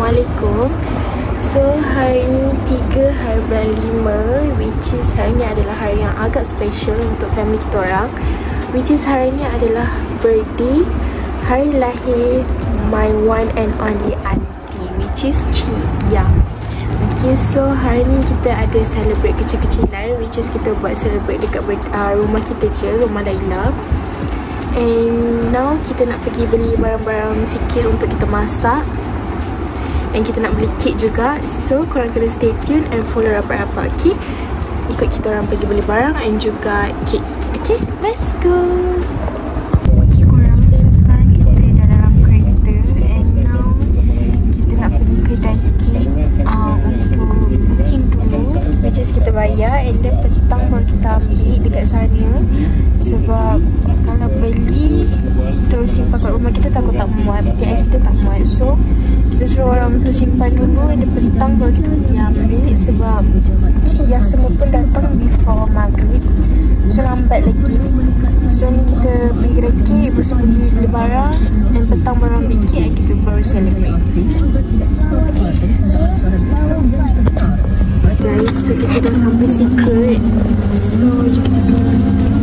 Assalamualaikum. So hari ni 3 hari bulan 5, which is hari ni adalah hari yang agak special untuk family kita orang, which is hari ni adalah birthday, hari lahir my one and only auntie, which is Cik Yang. Okay, so hari ni kita ada celebrate kecil-kecilan, which is kita buat celebrate dekat rumah kita je, rumah Laila. And now kita nak pergi beli barang-barang sikit untuk kita masak. And kita nak beli kek juga. So korang kena stay tune and follow rapat-rapat, okay? Ikut kita orang pergi beli barang and juga kek. Okay, let's go. Okay korang, so sekarang kita dah dalam kereta. And now kita nak pergi kedai kek untuk booking dulu, which is kita bayar. And then petang baru kita ambil dekat sana. Sebab kalau beli terus simpan kat rumah kita takut tak muat, PTS kita tak muat. So kita suruh orang untuk simpan dulu, dan petang baru kita pergi ambil. Sebab yang semua pun datang before maghrib, so lambat lagi. So ni kita pergi kedai kek, lepas tu pergi beli barang, dan petang baru ambil kek dan kita baru celebrate. Guys, so kita dah sampai Secret. So kita pergi beli kek.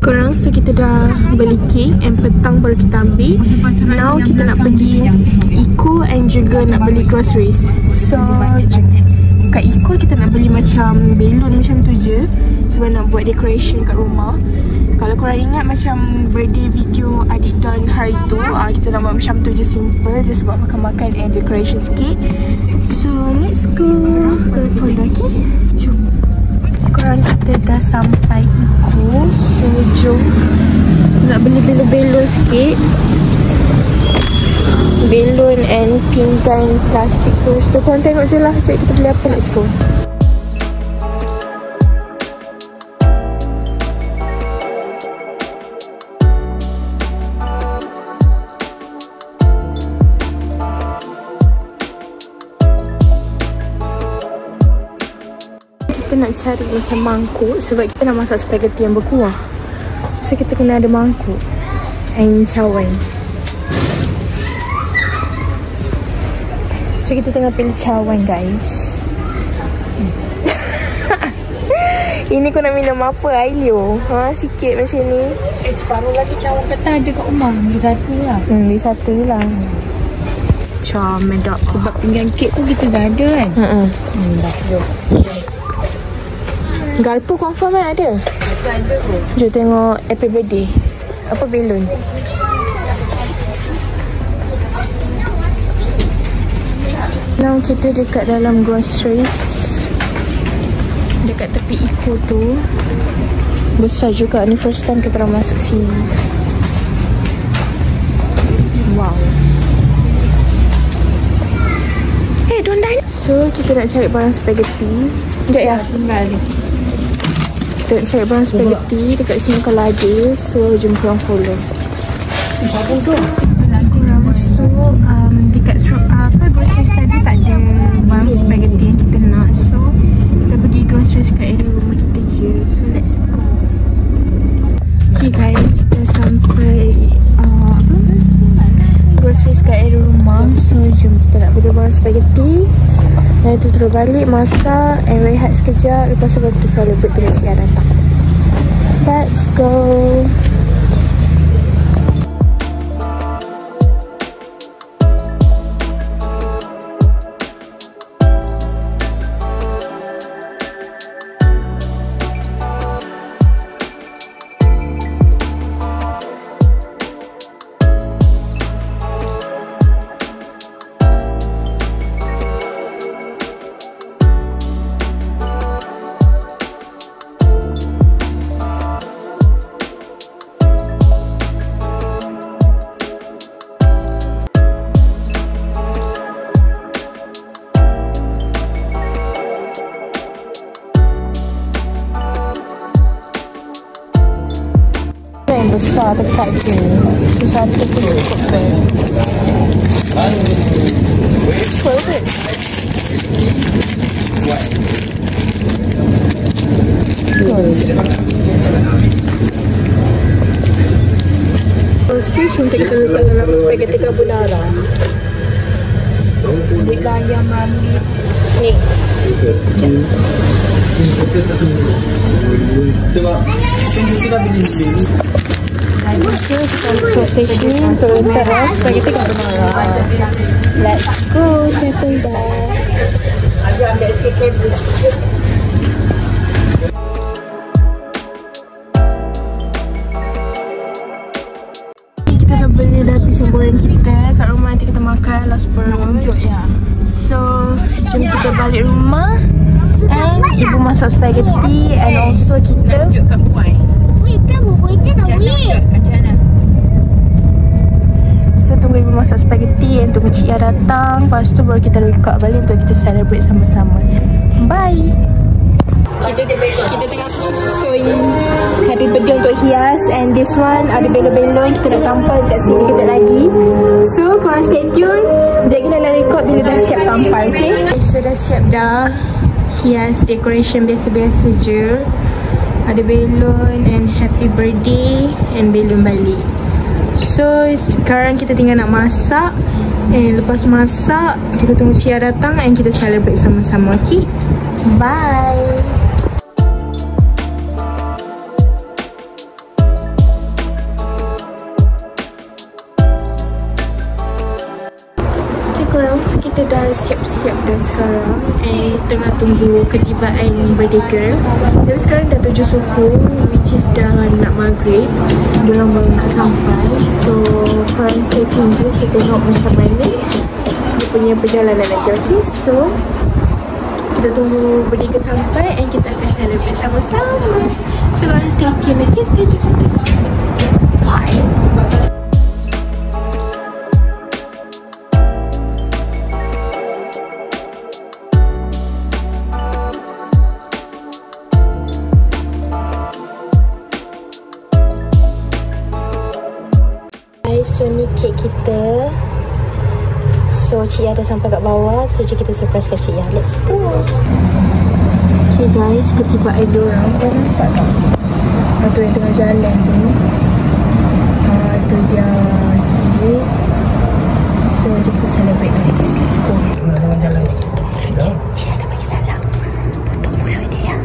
Korang, so kita dah beli kek and petang baru kita ambil. Now kita nak pergi Eco and juga nak beli groceries. So kat Eco kita nak beli macam balloon macam tu je, sebab nak buat decoration kat rumah. Kalau korang ingat macam birthday video adik Don hari tu, kita nak buat macam tu je, simple je, sebab makan-makan and decoration sikit. So let's go. Korang follow, okay? Jom. Korang, kita dah sampai Eco. So jom nak beli balon sikit, balon and pinggan plastik tu. So korang tengok je lah, so kita beli apa. Let's go. Kita nak cari macam mangkuk, sebab kita nak masak spaghetti yang berkuah. So kita kena ada mangkuk and cawan. So kita tengah pilih cawan, guys. Ini kau nak minum apa, Ailio? Sikit macam ni. Separuh lagi cawan kata ada kat rumah. Ni satu lah. Ni satu lah. Comel dah. Sebab pinggan kek tu kita dah ada kan. Dah jom. Galpu confirm kan ada? Ada tu. Jom tengok happy birthday. Apa balon? Now kita dekat dalam groceries, dekat tepi Eco tu. Besar juga ni, first time kita orang masuk sini. Wow. Don't die. So kita nak cari barang spaghetti. Sekejap ya. Tinggal ni. Kita nak cari barang spaghetti dekat sini kalau ada. So jom korang follow. So dekat groceries tadi tak ada barang spaghetti yang kita nak. So kita pergi groceries kat area rumah kita je. So let's go. Okay guys, dah sampai groceries kat area rumah. So jom kita nak beli barang spaghetti, dan itu terus balik masak and rehat sekejap. Lepas tu baru kita celebrate dengan si yang datang. Let's go. dekat je. Sesuatu pun cukup best. Worth it. Sosis untuk kita letak dalam spaghetti carbonara. Kulit ayam manis. Ni. Sosis ni untuk letak dalam spaghetti carbonara. Let's go, settle down. Ada ambil sikit kabel. Kita dah beli dah pisang goreng kita kat rumah, nanti kita makan last perut ya. So, jom kita balik rumah and ibu masak spaghetti and also kita so tunggu ibu masak spaghetti and tunggu Cik Ya datang. Lepas tu baru kita record balik untuk kita celebrate sama-sama. Bye. Kita tengah susun happy birthday untuk hias, and this one ada belon-belon kita nak tampal kat sini kejap lagi. So korang stay tune. Sekejap kita nak record bila dah siap tampal, okay? So dah siap dah. Hias decoration biasa-biasa je. Ada belon and happy birthday and belon balik. So sekarang kita tinggal nak masak, and lepas masak kita tunggu Cia datang and kita celebrate sama-sama, okay? Bye. So kita dah siap-siap dah sekarang, and tengah tunggu ketibaan birthday girl. Tapi sekarang dah 7 suku, which is dah nak maghrib. Diorang baru nak sampai. So korang stay tune je, kita tengok macam mana dia punya perjalanan nanti, okay? So kita tunggu birthday girl sampai and kita akan celebrate sama-sama. So korang stay tune, okay? Stay tune. Bye. So ni kek kita. So Cik Ya dah sampai kat bawah. So jom kita surprise kat Cik Ya. Let's go. Okay guys, ketibaan diorang. Korang nampak tak? Tu yang tengah jalan tu. Tu dia kiri. So jom kita celebrate guys. Let's go. Tengah jalan ni. Cik Ya dah bagi salam. Tutup mulut dia.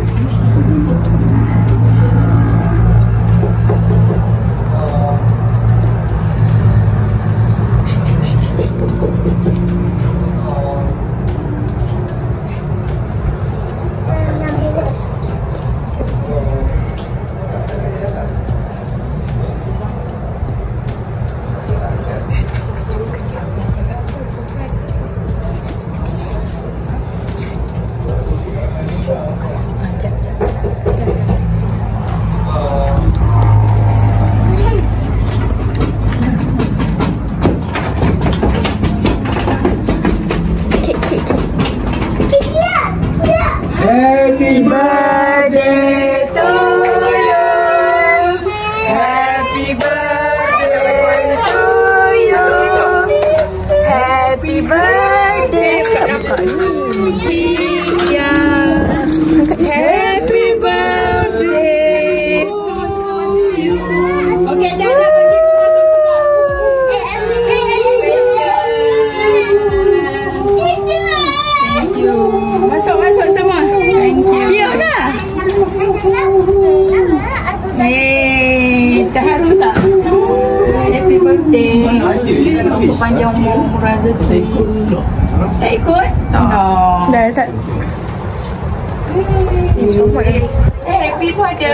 Happy birthday to you. Happy birthday to you. Happy birthday Cia. Happy birthday to you. Okay, dah bagi masuk semua. Thank you. Masuk semua. Cute dah. Terharu tak? Happy birthday. Panjang umur rezeki. Tak ikut? Dah tak. Happy birthday.